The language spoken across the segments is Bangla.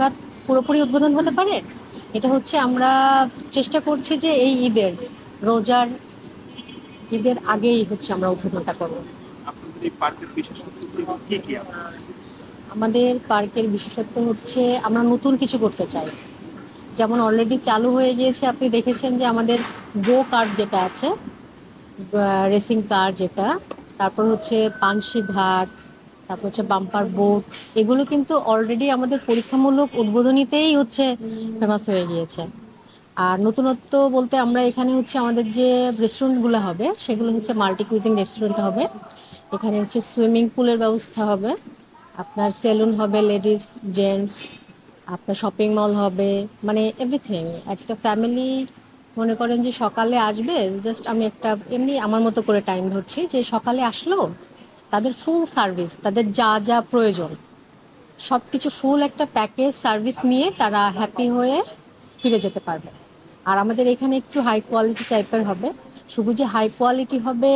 নাগাদ পুরোপুরি উদ্বোধন হতে পারে। এটা হচ্ছে আমরা চেষ্টা করছি যে এই রোজার ঈদের আগেই হচ্ছে আমরা উদ্বোধনটা করব। আপনাদের এই পার্কের বিশেষত্ব কি কি আছে? আমাদের পার্কের বিশেষত্ব হচ্ছে আমরা নতুন কিছু করতে চাই। যেমন অলরেডি চালু হয়ে গিয়েছে, আপনি দেখেছেন যে আমাদের গো কার্ট যেটা আছে, রেসিং কার যেটা, তারপর হচ্ছে পানসি ঘাট, তারপর হচ্ছে বাম্পার বোট, এগুলো কিন্তু অলরেডি আমাদের পরীক্ষামূলক উদ্বোধনীতেই হচ্ছে ফেমাস হয়ে গিয়েছে। আর নতুনত্ব বলতে আমরা এখানে হচ্ছে আমাদের যে রেস্টুরেন্টগুলো হবে সেগুলো হচ্ছে মাল্টি কুইজিং রেস্টুরেন্ট হবে। এখানে হচ্ছে সুইমিং পুলের ব্যবস্থা হবে, আপনার সেলুন হবে, লেডিস জেন্টস, আপনার শপিং মল হবে, মানে এভরিথিং। একটা ফ্যামিলি মনে করেন যে সকালে আসবে, জাস্ট আমি একটা এমনি আমার মতো করে টাইম ধরছি, যে সকালে আসলো তাদের ফুল সার্ভিস, তাদের যা যা প্রয়োজন সব কিছু ফুল একটা প্যাকেজ সার্ভিস নিয়ে তারা হ্যাপি হয়ে ফিরে যেতে পারবে। আর আমাদের এখানে একটু হাই কোয়ালিটি টাইপের হবে। শুধু যে হাই কোয়ালিটি হবে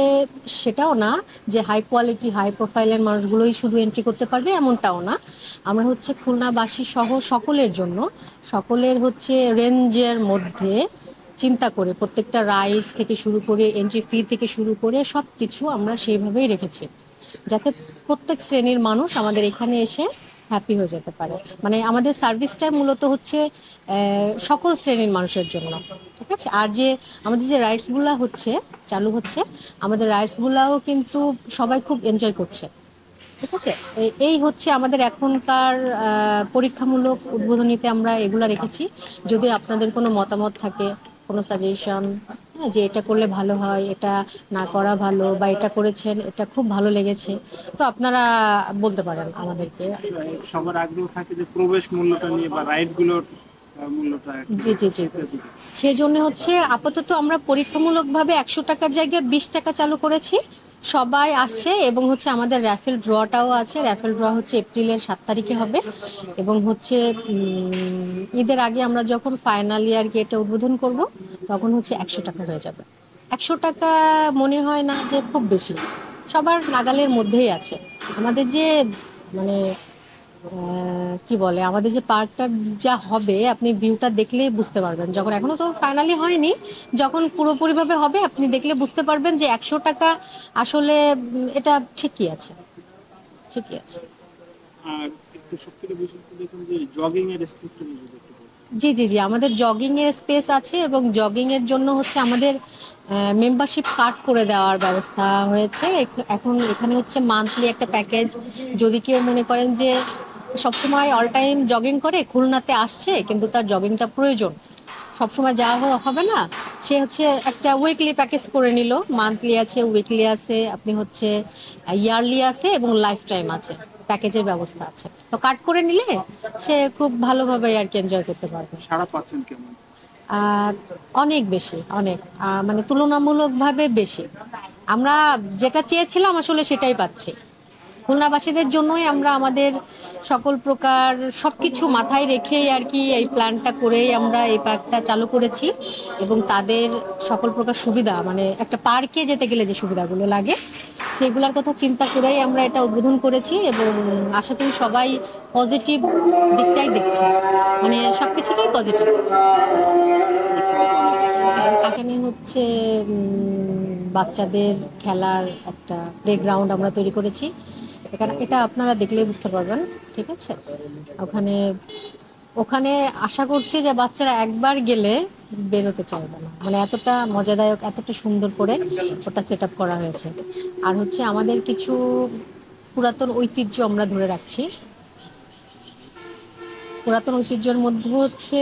সেটাও না, যে হাই কোয়ালিটি হাই প্রোফাইলের মানুষগুলোই শুধু এন্ট্রি করতে পারবে এমনটাও না। আমরা হচ্ছে খুলনাবাসী সহ সকলের জন্য, সকলের হচ্ছে রেঞ্জের মধ্যে চিন্তা করে প্রত্যেকটা রাইডস থেকে শুরু করে এন্ট্রি ফি থেকে শুরু করে সব কিছু আমরা সেইভাবেই রেখেছি, যাতে প্রত্যেক শ্রেণীর মানুষ আমাদের এখানে এসে হ্যাপি হয়ে যেতে পারে। মানে আমাদের সার্ভিসটা মূলত হচ্ছে সকল শ্রেণীর মানুষের জন্য। ঠিক আছে। আর যে আমাদের যে রাইডসগুলো হচ্ছে চালু হচ্ছে, আমাদের রাইডসগুলাও কিন্তু সবাই খুব এনজয় করছে। ঠিক আছে। এই হচ্ছে আমাদের এখনকার পরীক্ষামূলক উদ্বোধনীতে আমরা এগুলা রেখেছি। যদি আপনাদের কোনো মতামত থাকে, কোনো সাজেশন, হ্যাঁ, যে এটা করলে ভালো হয়, এটা না করা ভালো, বা এটা করেছেন এটা খুব ভালো লেগেছে, তো আপনারা বলতে পারেন আমাদেরকে। সবার আগ্রহ থাকে যে প্রবেশ মূল্যটা নিয়ে বা রাইড গুলোর মূল্যটা একটু জি জি জি। সেইটার দিকে। সেই জন্য হচ্ছে আপাতত আমরা পরীক্ষামূলকভাবে 100 টাকার জায়গায় 20 টাকা চালু করেছি। সবাই আসছে, এবং হচ্ছে আমাদের র্যাফেল ড্রটাও আছে। র্যাফেল ড্র হচ্ছে এপ্রিলের 7 তারিখে হবে, এবং হচ্ছে ঈদের আগে আমরা যখন ফাইনাল ইয়ার গেটে উদ্বোধন করব তখন হচ্ছে 100 টাকা হয়ে যাবে। 100 টাকা মনে হয় না যে খুব বেশি, সবার নাগালের মধ্যেই আছে। আমাদের যে মানে কি বলে, আমাদের যে পার্কটা যা হবে আপনি ভিউটা দেখলেই বুঝতে পারবেন, যখন এখনো তো ফাইনালি হয়নি, যখন পুরোপুরিভাবে হবে আপনি দেখলে বুঝতে পারবেন যে 100 টাকা আসলে এটা ঠিকই আছে, ঠিকই আছে। আর একটু সবথেকে বেশি দেখুন যে জগিং এর স্পেসটা নিয়ে যদি একটু বলেন। জি জি জি, আমাদের জগিং এর স্পেস আছে, এবং জগিং এর জন্য হচ্ছে আমাদের মেম্বারশিপ কার্ড করে দেওয়ার ব্যবস্থা হয়েছে। এখন এখানে হচ্ছে মান্থলি একটা প্যাকেজ। যদি কেউ মনে করেন যে সবসময় অল টাইম জগিং করে, খুলনাতে আসছে কিন্তু তার জগিংটা প্রয়োজন, সবসময় যাওয়া হবে না, সে হচ্ছে একটা উইকলি প্যাকেজ করে নিল। মান্থলি আছে, উইকলি আছে, আপনি হচ্ছে ইয়ারলি আছে, এবং লাইফ টাইম আছে, প্যাকেজের ব্যবস্থা আছে। তো কাট করে নিলে সে খুব ভালোভাবে আর কি এনজয় করতে পারবে। সারা পাচ্ছেন কেমন? আর অনেক বেশি, অনেক মানে তুলনামূলকভাবে বেশি। আমরা যেটা চেয়েছিলাম আসলে সেটাই পাচ্ছি। খুলনাবাসীদের জন্যই আমরা আমাদের সকল প্রকার সবকিছু মাথায় রেখেই আর কি এই প্ল্যানটা করেই আমরা এই পার্কটা চালু করেছি, এবং তাদের সকল প্রকার সুবিধা, মানে একটা পার্কে যেতে গেলে যে সুবিধাগুলো লাগে সেগুলোর কথা চিন্তা করেই আমরা এটা উদ্বোধন করেছি, এবং আশা করি সবাই পজিটিভ দিকটাই দেখছে, মানে সবকিছুতেই পজিটিভ। এখানে হচ্ছে বাচ্চাদের খেলার একটা প্লেগ্রাউন্ড আমরা তৈরি করেছি। এখানে এটা আপনারা দেখলেই বুঝতে পারবেন। ঠিক আছে। ওখানে ওখানে আশা করছি যে বাচ্চারা একবার গেলে বেরোতে চাইবে না, মানে এতটা মজাদায়ক, এতটা সুন্দর করে ওটা সেট আপ করা হয়েছে। আর হচ্ছে আমাদের কিছু পুরাতন ঐতিহ্য আমরা ধরে রাখছি। পুরাতন ঐতিহ্যের মধ্যে হচ্ছে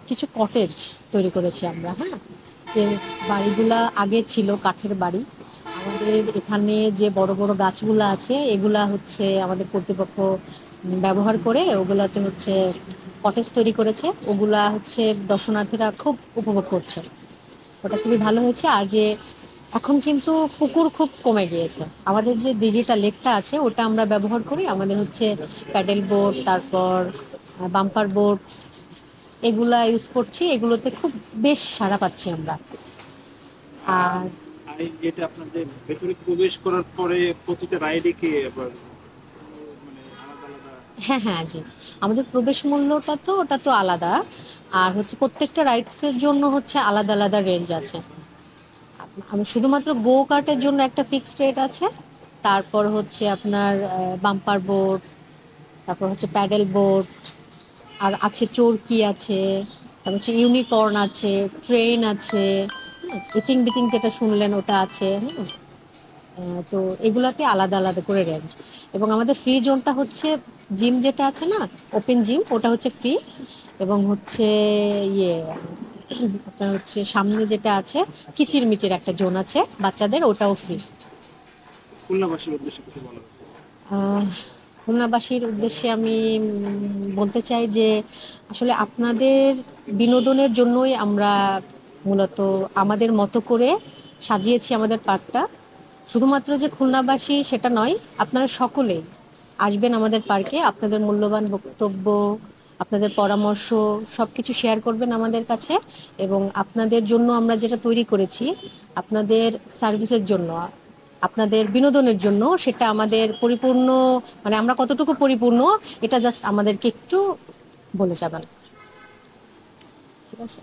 কিছু কটেজ তৈরি করেছি আমরা। হ্যাঁ, যে বাড়িগুলা আগে ছিল কাঠের বাড়ি, আমাদের এখানে যে বড় বড় গাছগুলা আছে এগুলা হচ্ছে আমাদের কর্তৃপক্ষ ব্যবহার করে ওগুলাতে হচ্ছে কটেজ তৈরি করেছে। ওগুলা হচ্ছে দর্শনার্থীরা খুব উপভোগ করছে, ওটা খুবই ভালো হয়েছে। আর যে এখন কিন্তু পুকুর খুব কমে গিয়েছে, আমাদের যে দিঘিটা লেকটা আছে ওটা আমরা ব্যবহার করি। আমাদের হচ্ছে প্যাডেল বোট, তারপর বাম্পার বোট, এগুলা ইউজ করছি, এগুলোতে খুব বেশ সাড়া পাচ্ছি আমরা। আর আর আর এই যেটা আপনাদের ভেতরে প্রবেশ করার পরে প্রতিটা রাইডে কি আবার মানে আলাদা আলাদা হ্যাঁ হ্যাঁ জি, আমাদের প্রবেশ মূল্যটা তো ওটা তো আলাদা, আর হচ্ছে প্রত্যেকটা রাইডসের জন্য হচ্ছে আলাদা আলাদা রেঞ্জ আছে। আমি শুধুমাত্র গো কার্টের জন্য একটা ফিক্সড রেট আছে, তারপর হচ্ছে আপনার বাম্পার বোট, তারপর হচ্ছে প্যাডেল বোট, আর আছে চরকি আছে, তারপর হচ্ছে ইউনিকর্ন আছে, ট্রেন আছে, ইচিং বিচিং যেটা শুনলেন ওটা আছে, হ্যাঁ। তো এগুলাতে আলাদা আলাদা করে রেঞ্জ। এবং আমাদের ফ্রি জোনটা হচ্ছে জিম যেটা আছে না, ওপেন জিম, ওটা হচ্ছে ফ্রি। এবং হচ্ছে ইয়ে আপনার হচ্ছে সামনে যেটা আছে কিচিরমিচির একটা জোন আছে বাচ্চাদের, ওটাও ফ্রি। খুলনাবাসীর উদ্দেশ্যে কিছু বলা হবে? আহ, খুলনাবাসীর উদ্দেশ্যে আমি বলতে চাই যে আসলে আপনাদের বিনোদনের জন্যই আমরা মূলত আমাদের মতো করে সাজিয়েছি আমাদের পার্কটা। শুধুমাত্র যে খুলনাবাসী সেটা নয়, আপনারা সকলেই আসবেন আমাদের পার্কে, আপনাদের মূল্যবান বক্তব্য, আপনাদের পরামর্শ সব কিছু শেয়ার করবেন আমাদের কাছে। এবং আপনাদের জন্য আমরা যেটা তৈরি করেছি, আপনাদের সার্ভিসের জন্য, আপনাদের বিনোদনের জন্য, সেটা আমাদের পরিপূর্ণ, মানে আমরা কতটুকু পরিপূর্ণ এটা জাস্ট আমাদেরকে একটু বলে যাবেন। ঠিক আছে।